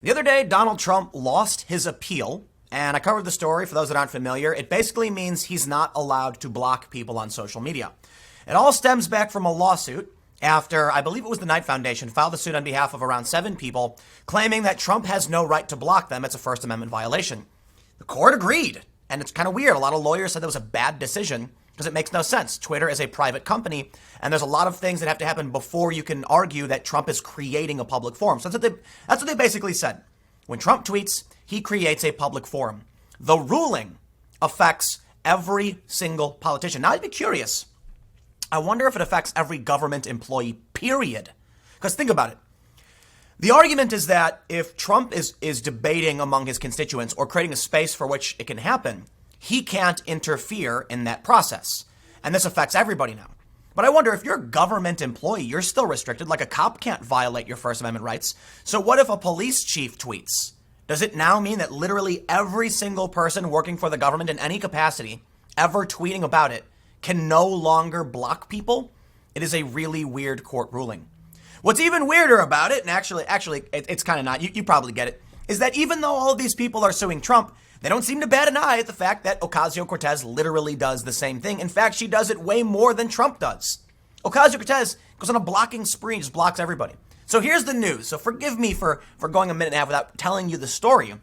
The other day, Donald Trump lost his appeal, and I covered the story for those that aren't familiar. It basically means he's not allowed to block people on social media. It all stems back from a lawsuit after, I believe it was the Knight Foundation, filed a suit on behalf of around 7 people, claiming that Trump has no right to block them. It's a First Amendment violation. The court agreed, and it's kind of weird. A lot of lawyers said that was a bad decision because it makes no sense. Twitter is a private company, and there's a lot of things that have to happen before you can argue that Trump is creating a public forum. So that's what they basically said. When Trump tweets, he creates a public forum. The ruling affects every single politician. Now, I'd be curious. I wonder if it affects every government employee, period. Because think about it. The argument is that if Trump is debating among his constituents or creating a space for which it can happen, he can't interfere in that process. And this affects everybody now. But I wonder if you're a government employee, you're still restricted. Like a cop can't violate your First Amendment rights. So what if a police chief tweets? Does it now mean that literally every single person working for the government in any capacity ever tweeting about it can no longer block people? It is a really weird court ruling. What's even weirder about it, and actually, it's kind of not, you probably get it, is that even though all of these people are suing Trump, they don't seem to bat an eye at the fact that Ocasio-Cortez literally does the same thing. In fact, she does it way more than Trump does. Ocasio-Cortez goes on a blocking spree, just blocks everybody. So here's the news. So forgive me for going a minute and a half without telling you the story.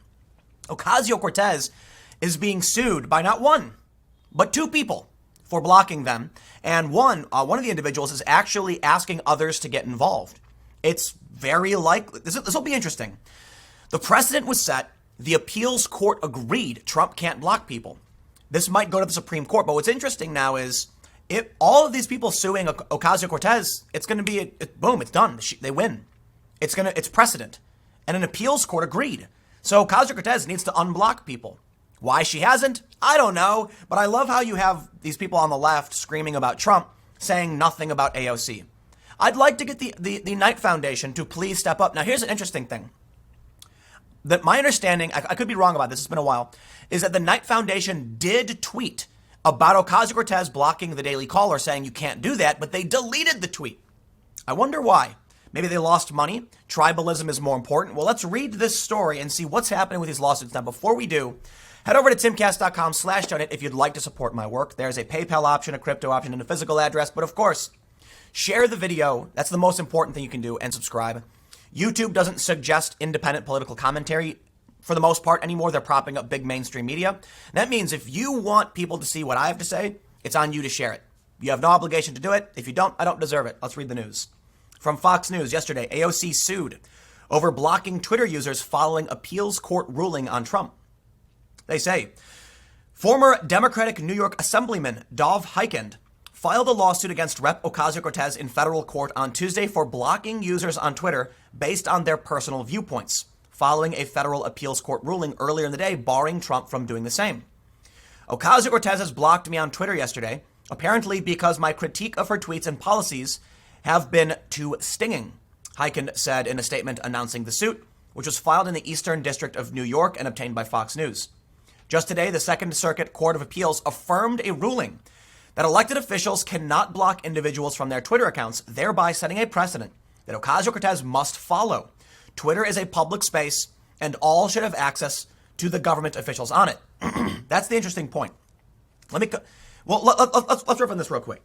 Ocasio-Cortez is being sued by not one, but 2 people for blocking them. And one of the individuals is actually asking others to get involved. It's very likely, this will be interesting. The precedent was set. The appeals court agreed Trump can't block people. This might go to the Supreme Court. But what's interesting now is if all of these people suing Ocasio-Cortez, it's going to be, boom, it's done. They win. It's precedent. And an appeals court agreed. So Ocasio-Cortez needs to unblock people. Why she hasn't, I don't know. But I love how you have these people on the left screaming about Trump, saying nothing about AOC. I'd like to get the Knight Foundation to please step up. Now, here's an interesting thing. That my understanding, I could be wrong about this, it's been a while, is that the Knight Foundation did tweet about Ocasio-Cortez blocking the Daily Caller, saying you can't do that, but they deleted the tweet. I wonder why. Maybe they lost money. Tribalism is more important. Well, let's read this story and see what's happening with these lawsuits. Now, before we do, head over to timcast.com/donate if you'd like to support my work. There's a PayPal option, a crypto option, and a physical address. But of course, share the video. That's the most important thing you can do, and subscribe. YouTube doesn't suggest independent political commentary for the most part anymore. They're propping up big mainstream media. That means if you want people to see what I have to say, it's on you to share it. You have no obligation to do it. If you don't, I don't deserve it. Let's read the news. From Fox News yesterday, AOC sued over blocking Twitter users following appeals court ruling on Trump. They say, former Democratic New York Assemblyman Dov Hikind filed a lawsuit against Rep. Ocasio-Cortez in federal court on Tuesday for blocking users on Twitter based on their personal viewpoints, following a federal appeals court ruling earlier in the day barring Trump from doing the same. Ocasio-Cortez has blocked me on Twitter yesterday, apparently because my critique of her tweets and policies have been too stinging, Hikind said in a statement announcing the suit, which was filed in the Eastern District of New York and obtained by Fox News. Just today, the Second Circuit Court of Appeals affirmed a ruling that elected officials cannot block individuals from their Twitter accounts, thereby setting a precedent that Ocasio-Cortez must follow. Twitter is a public space, and all should have access to the government officials on it. That's the interesting point. Let's riff on this real quick.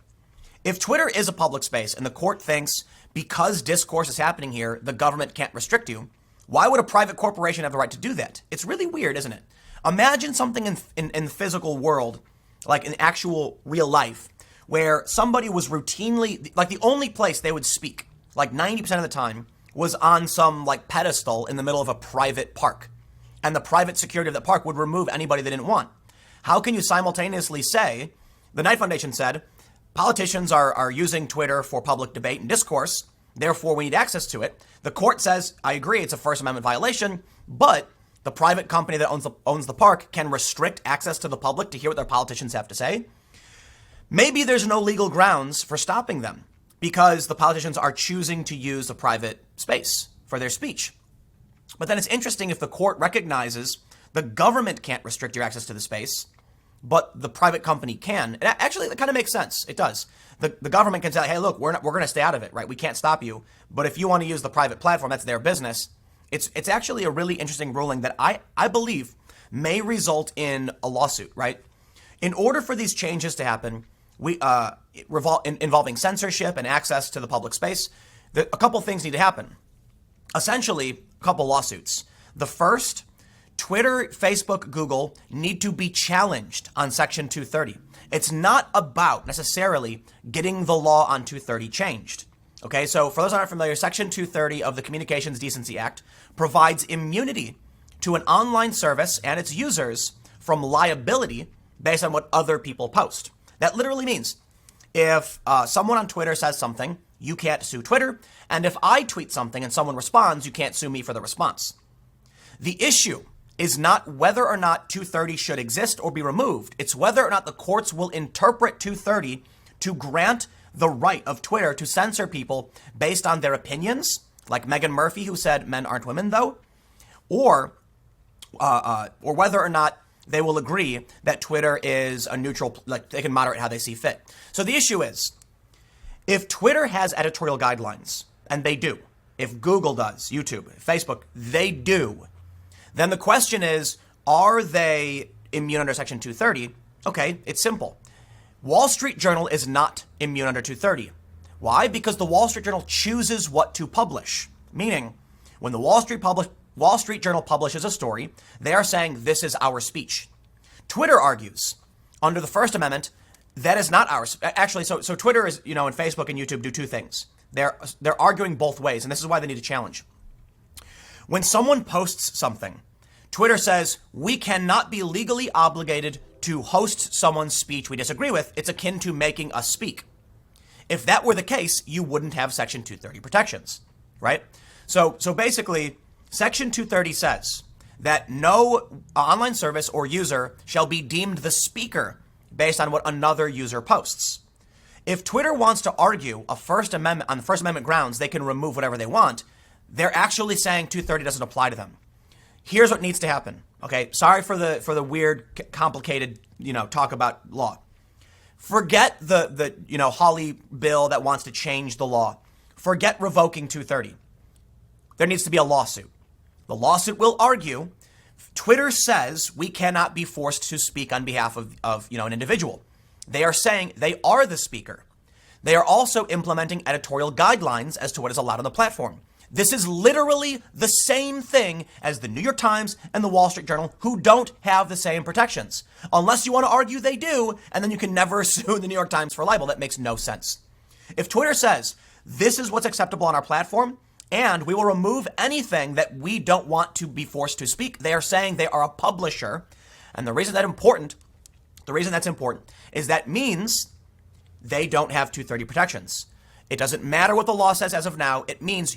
If Twitter is a public space and the court thinks because discourse is happening here, the government can't restrict you, why would a private corporation have the right to do that? It's really weird, isn't it? Imagine something in the physical world, like in actual real life, where somebody was routinely, like the only place they would speak, like 90% of the time, was on some like pedestal in the middle of a private park. And the private security of the park would remove anybody they didn't want. How can you simultaneously say, the Knight Foundation said, politicians are using Twitter for public debate and discourse, therefore we need access to it. The court says, I agree, it's a First Amendment violation, but the private company that owns the park can restrict access to the public to hear what their politicians have to say. Maybe there's no legal grounds for stopping them because the politicians are choosing to use the private space for their speech. But then it's interesting if the court recognizes the government can't restrict your access to the space, but the private company can. And actually, that kind of makes sense. It does. The government can say, hey, look, we're going to stay out of it, right? We can't stop you. But if you want to use the private platform, that's their business. It's actually a really interesting ruling that I believe may result in a lawsuit, right? In order for these changes to happen, involving censorship and access to the public space, a couple things need to happen. Essentially, a couple lawsuits. The first, Twitter, Facebook, Google need to be challenged on Section 230. It's not about necessarily getting the law on 230 changed. Okay, so for those who aren't familiar, Section 230 of the Communications Decency Act provides immunity to an online service and its users from liability based on what other people post. That literally means if someone on Twitter says something, you can't sue Twitter. And if I tweet something and someone responds, you can't sue me for the response. The issue is not whether or not 230 should exist or be removed. It's whether or not the courts will interpret 230 to grant the right of Twitter to censor people based on their opinions, like Meghan Murphy, who said men aren't women, though, or whether or not they will agree that Twitter is a neutral, like they can moderate how they see fit. So the issue is, if Twitter has editorial guidelines, and they do, if Google does, YouTube, Facebook, they do, then the question is, are they immune under Section 230? Okay, it's simple. Wall Street Journal is not immune under 230. Why? Because the Wall Street Journal chooses what to publish. Meaning, when the Wall Street Journal publishes a story, they are saying this is our speech. Twitter argues, under the First Amendment, that is not ours. Actually, so Twitter is, and Facebook and YouTube do two things. They're arguing both ways, and this is why they need a challenge. When someone posts something, Twitter says, we cannot be legally obligated to host someone's speech we disagree with. It's akin to making us speak. If that were the case, you wouldn't have Section 230 protections, right? So basically, Section 230 says that no online service or user shall be deemed the speaker based on what another user posts. If Twitter wants to argue on the First Amendment grounds, they can remove whatever they want. They're actually saying 230 doesn't apply to them. Here's what needs to happen. Okay, sorry for the weird, complicated, talk about law. Forget the Hawley bill that wants to change the law. Forget revoking 230. There needs to be a lawsuit. The lawsuit will argue Twitter says we cannot be forced to speak on behalf of an individual. They are saying they are the speaker. They are also implementing editorial guidelines as to what is allowed on the platform. This is literally the same thing as the New York Times and the Wall Street Journal, who don't have the same protections. Unless you want to argue they do, and then you can never sue the New York Times for libel. That makes no sense. If Twitter says, this is what's acceptable on our platform, and we will remove anything that we don't want to be forced to speak, they are saying they are a publisher. And the reason that's important is that means they don't have 230 protections. It doesn't matter what the law says as of now. It means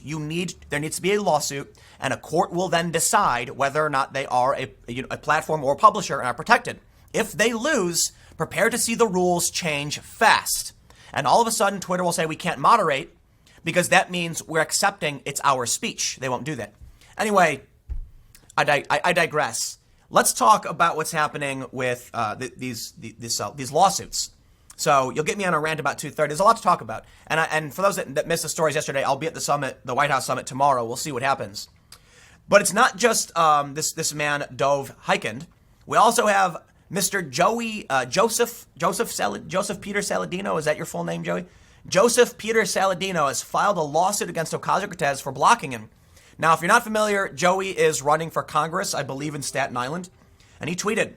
there needs to be a lawsuit, and a court will then decide whether or not they are a platform or a publisher and are protected. If they lose, prepare to see the rules change fast. And all of a sudden, Twitter will say we can't moderate because that means we're accepting it's our speech. They won't do that. Anyway, I digress. Let's talk about what's happening with these lawsuits. So you'll get me on a rant about 230. There's a lot to talk about. And for those that missed the stories yesterday, I'll be at the White House summit tomorrow. We'll see what happens. But it's not just this man, Dov Hikind. We also have Mr. Joseph Peter Saladino. Is that your full name, Joey? Joseph Peter Saladino has filed a lawsuit against Ocasio-Cortez for blocking him. Now, if you're not familiar, Joey is running for Congress, I believe in Staten Island. And he tweeted,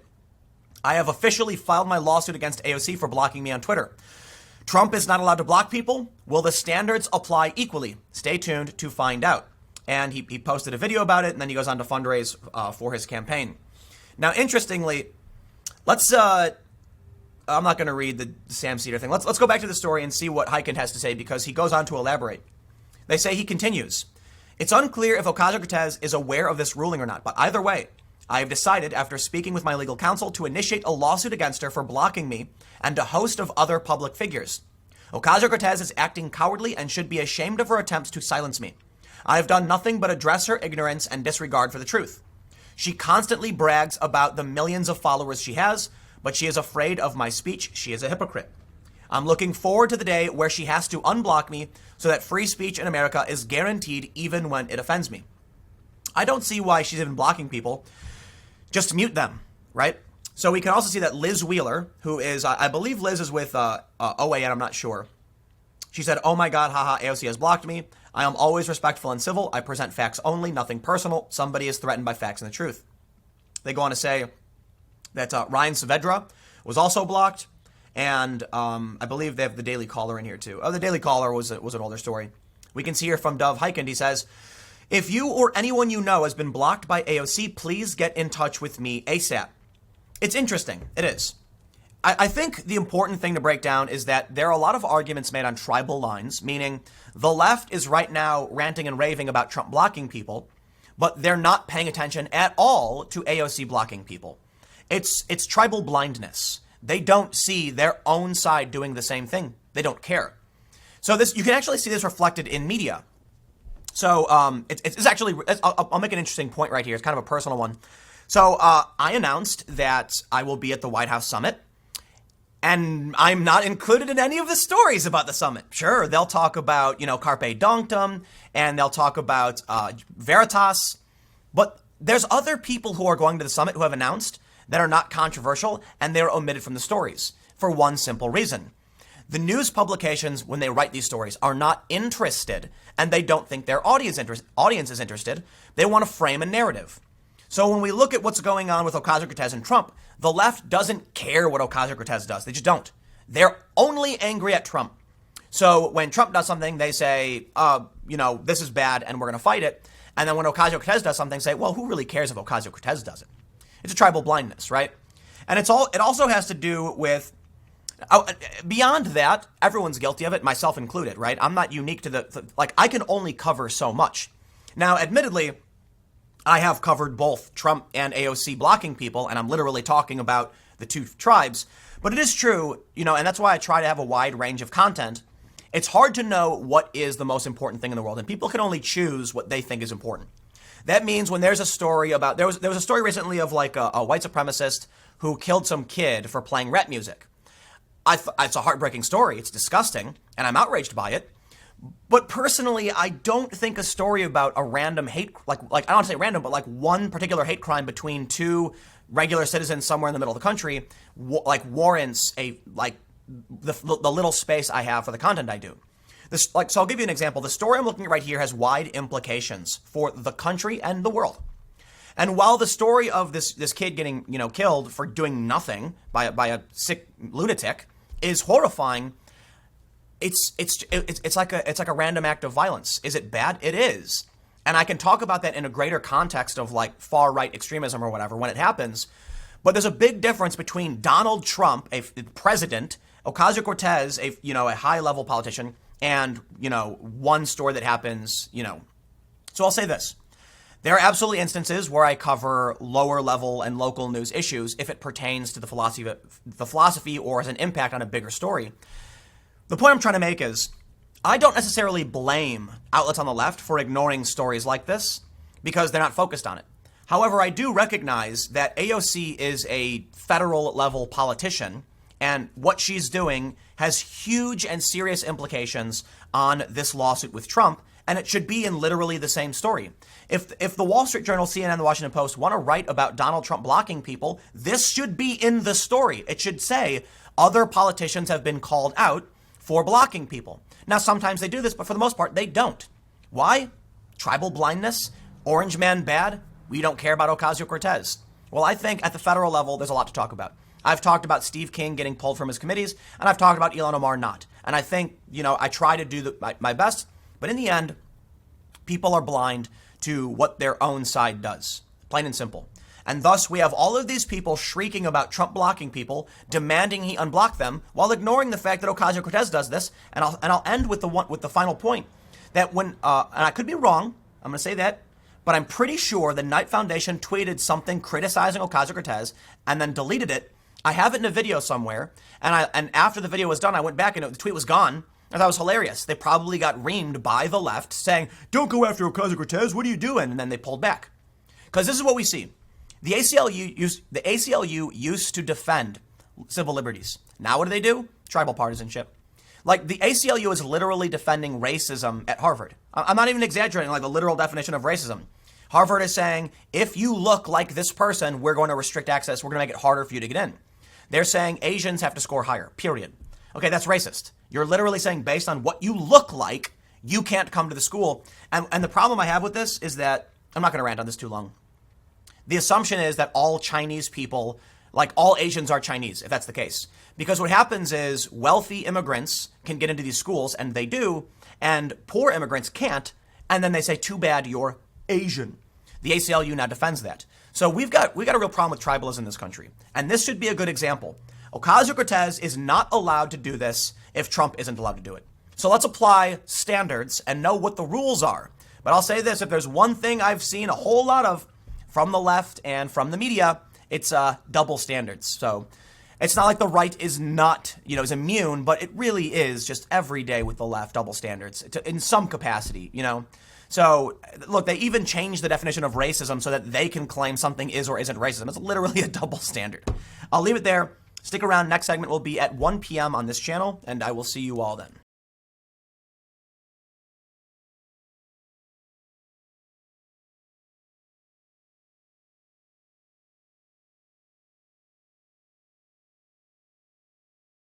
I have officially filed my lawsuit against AOC for blocking me on Twitter. Trump is not allowed to block people. Will the standards apply equally? Stay tuned to find out. And he posted a video about it, and then he goes on to fundraise for his campaign. Now, interestingly, I'm not going to read the Sam Cedar thing. Let's go back to the story and see what Hikind has to say, because he goes on to elaborate. They say he continues. It's unclear if Ocasio-Cortez is aware of this ruling or not, but either way, I have decided, after speaking with my legal counsel, to initiate a lawsuit against her for blocking me and a host of other public figures. Ocasio-Cortez is acting cowardly and should be ashamed of her attempts to silence me. I have done nothing but address her ignorance and disregard for the truth. She constantly brags about the millions of followers she has, but she is afraid of my speech. She is a hypocrite. I'm looking forward to the day where she has to unblock me so that free speech in America is guaranteed even when it offends me. I don't see why she's even blocking people. Just mute them, right? So we can also see that Liz Wheeler, who is, I believe Liz is with OAN, I'm not sure. She said, "Oh my God, haha, AOC has blocked me. I am always respectful and civil. I present facts only, nothing personal. Somebody is threatened by facts and the truth." They go on to say that Ryan Saavedra was also blocked. And I believe they have the Daily Caller in here too. Oh, the Daily Caller was an older story. We can see here from Dov Hikind. He says, "If you or anyone you know has been blocked by AOC, please get in touch with me ASAP." It's interesting. It is. I think the important thing to break down is that there are a lot of arguments made on tribal lines, meaning the left is right now ranting and raving about Trump blocking people, but they're not paying attention at all to AOC blocking people. It's tribal blindness. They don't see their own side doing the same thing. They don't care. So you can actually see this reflected in media. So it's actually, I'll make an interesting point right here. It's kind of a personal one. So I announced that I will be at the White House Summit, and I'm not included in any of the stories about the summit. Sure, they'll talk about, Carpe Diem, and they'll talk about Veritas, but there's other people who are going to the summit who have announced that are not controversial, and they're omitted from the stories for one simple reason. The news publications, when they write these stories, are not interested, and they don't think their audience is interested. They want to frame a narrative. So when we look at what's going on with Ocasio-Cortez and Trump, the left doesn't care what Ocasio-Cortez does. They just don't. They're only angry at Trump. So when Trump does something, they say, this is bad and we're going to fight it. And then when Ocasio-Cortez does something, say, well, who really cares if Ocasio-Cortez does it? It's a tribal blindness, right? And it also has to do with, beyond that, everyone's guilty of it, myself included, right? I'm not unique to I can only cover so much. Now, admittedly, I have covered both Trump and AOC blocking people, and I'm literally talking about the two tribes. But it is true, and that's why I try to have a wide range of content. It's hard to know what is the most important thing in the world, and people can only choose what they think is important. That means when there's a story about, there was a story recently of a white supremacist who killed some kid for playing rap music. It's a heartbreaking story. It's disgusting, and I'm outraged by it. But personally, I don't think a story about a random hate, I don't want to say random, but one particular hate crime between two regular citizens somewhere in the middle of the country, warrants the little space I have for the content I do. So I'll give you an example. The story I'm looking at right here has wide implications for the country and the world. And while the story of this kid getting killed for doing nothing by a sick lunatic is horrifying, it's like a random act of violence. Is it bad? It is. And I can talk about that in a greater context of far right extremism or whatever when it happens. But there's a big difference between Donald Trump, a president, Ocasio-Cortez, a high level politician, and one story that happens. So I'll say this. There are absolutely instances where I cover lower level and local news issues if it pertains to the philosophy or has an impact on a bigger story. The point I'm trying to make is I don't necessarily blame outlets on the left for ignoring stories like this because they're not focused on it. However, I do recognize that AOC is a federal level politician, and what she's doing has huge and serious implications on this lawsuit with Trump, and it should be in literally the same story. If the Wall Street Journal, CNN, and the Washington Post want to write about Donald Trump blocking people, this should be in the story. It should say other politicians have been called out for blocking people. Now, sometimes they do this, but for the most part, they don't. Why? Tribal blindness? Orange man bad? We don't care about Ocasio-Cortez. Well, I think at the federal level, there's a lot to talk about. I've talked about Steve King getting pulled from his committees, and I've talked about Ilhan Omar not. And I think, I try to do my best, but in the end, people are blind to what their own side does. Plain and simple. And thus, we have all of these people shrieking about Trump blocking people, demanding he unblock them, while ignoring the fact that Ocasio-Cortez does this. And I'll end with the final point that when and I could be wrong, I'm going to say that, but I'm pretty sure the Knight Foundation tweeted something criticizing Ocasio-Cortez and then deleted it. I have it in a video somewhere, and after the video was done, I went back and the tweet was gone. I thought it was hilarious. They probably got reamed by the left saying, "Don't go after Ocasio-Cortez. What are you doing?" And then they pulled back. Because this is what we see. The ACLU used to defend civil liberties. Now what do? Tribal partisanship. The ACLU is literally defending racism at Harvard. I'm not even exaggerating, the literal definition of racism. Harvard is saying, if you look like this person, we're going to restrict access. We're going to make it harder for you to get in. They're saying Asians have to score higher, period. Okay, that's racist. You're literally saying based on what you look like, you can't come to the school. And the problem I have with this is that, I'm not going to rant on this too long. The assumption is that all Chinese people, like all Asians are Chinese, if that's the case. Because what happens is wealthy immigrants can get into these schools, and they do, and poor immigrants can't, and then they say, too bad, you're Asian. The ACLU now defends that. So we've got a real problem with tribalism in this country. And this should be a good example. Ocasio-Cortez is not allowed to do this if Trump isn't allowed to do it. So let's apply standards and know what the rules are. But I'll say this, if there's one thing I've seen a whole lot of from the left and from the media, it's double standards. So it's not like the right is not, is immune, but it really is just every day with the left, double standards in some capacity, So, look, they even changed the definition of racism so that they can claim something is or isn't racism. It's literally a double standard. I'll leave it there. Stick around. Next segment will be at 1 p.m. on this channel, and I will see you all then.